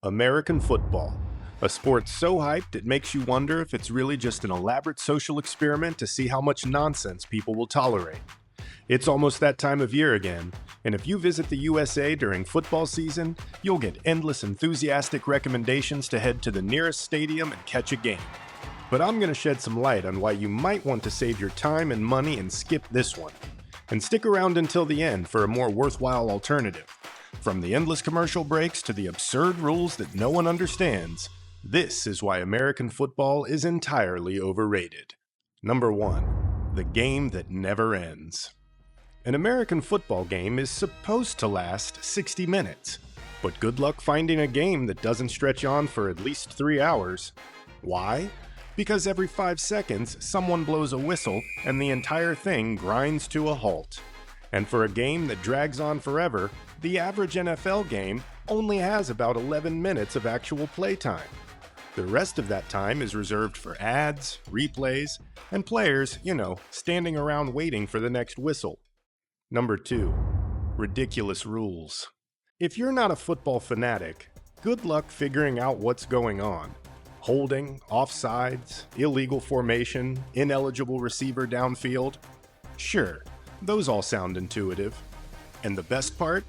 American football. A sport so hyped it makes you wonder if it's really just an elaborate social experiment to see how much nonsense people will tolerate. It's almost that time of year again, and if you visit the USA during football season, you'll get endless enthusiastic recommendations to head to the nearest stadium and catch a game. But I'm going to shed some light on why you might want to save your time and money and skip this one. And stick around until the end for a more worthwhile alternative. From the endless commercial breaks to the absurd rules that no one understands, this is why American football is entirely overrated. Number 1. The game that never ends. An American football game is supposed to last 60 minutes, but good luck finding a game that doesn't stretch on for at least 3 hours. Why? Because every 5 seconds, someone blows a whistle and the entire thing grinds to a halt. And for a game that drags on forever, the average NFL game only has about 11 minutes of actual play time. The rest of that time is reserved for ads, replays, and players, standing around waiting for the next whistle. Number 2. Ridiculous rules. If you're not a football fanatic, good luck figuring out what's going on. Holding, offsides, illegal formation, ineligible receiver downfield. Sure, those all sound intuitive. And the best part?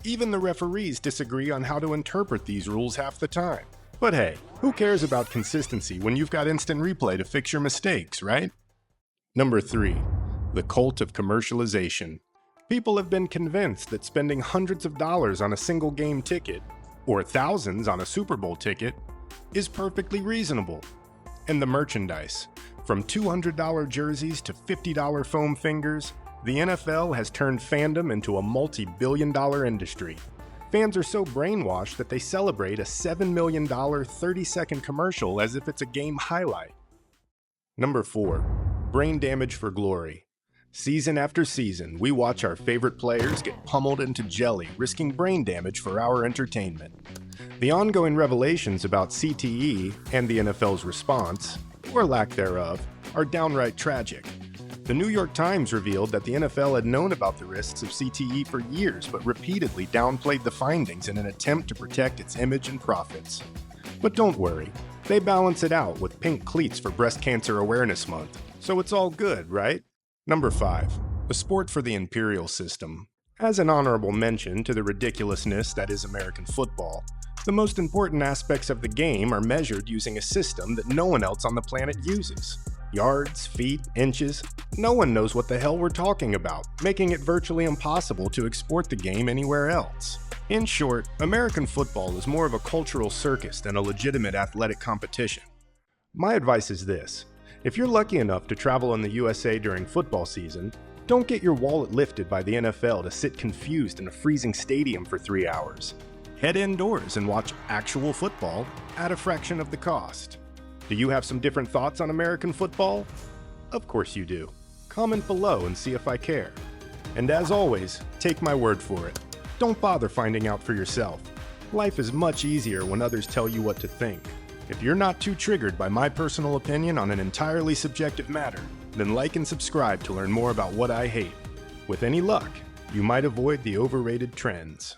Even the referees disagree on how to interpret these rules half the time. But hey, who cares about consistency when you've got instant replay to fix your mistakes, right? Number 3. The cult of commercialization. People have been convinced that spending hundreds of dollars on a single game ticket, or thousands on a Super Bowl ticket, is perfectly reasonable. And the merchandise, from $200 jerseys to $50 foam fingers, the NFL has turned fandom into a multi-billion-dollar industry. Fans are so brainwashed that they celebrate a $7 million 30-second commercial as if it's a game highlight. Number 4. Brain damage for glory. Season after season, we watch our favorite players get pummeled into jelly, risking brain damage for our entertainment. The ongoing revelations about CTE and the NFL's response, or lack thereof, are downright tragic. The New York Times revealed that the NFL had known about the risks of CTE for years, but repeatedly downplayed the findings in an attempt to protect its image and profits. But don't worry, they balance it out with pink cleats for Breast Cancer Awareness Month, so it's all good, right? Number 5. A sport for the imperial system. As an honorable mention to the ridiculousness that is American football, the most important aspects of the game are measured using a system that no one else on the planet uses. Yards, feet, inches, no one knows what the hell we're talking about, making it virtually impossible to export the game anywhere else. In short, American football is more of a cultural circus than a legitimate athletic competition. My advice is this: if you're lucky enough to travel in the USA during football season, don't get your wallet lifted by the NFL to sit confused in a freezing stadium for 3 hours. Head indoors and watch actual football at a fraction of the cost. Do you have some different thoughts on American football? Of course you do. Comment below and see if I care. And as always, take my word for it. Don't bother finding out for yourself. Life is much easier when others tell you what to think. If you're not too triggered by my personal opinion on an entirely subjective matter, then like and subscribe to learn more about what I hate. With any luck, you might avoid the overrated trends.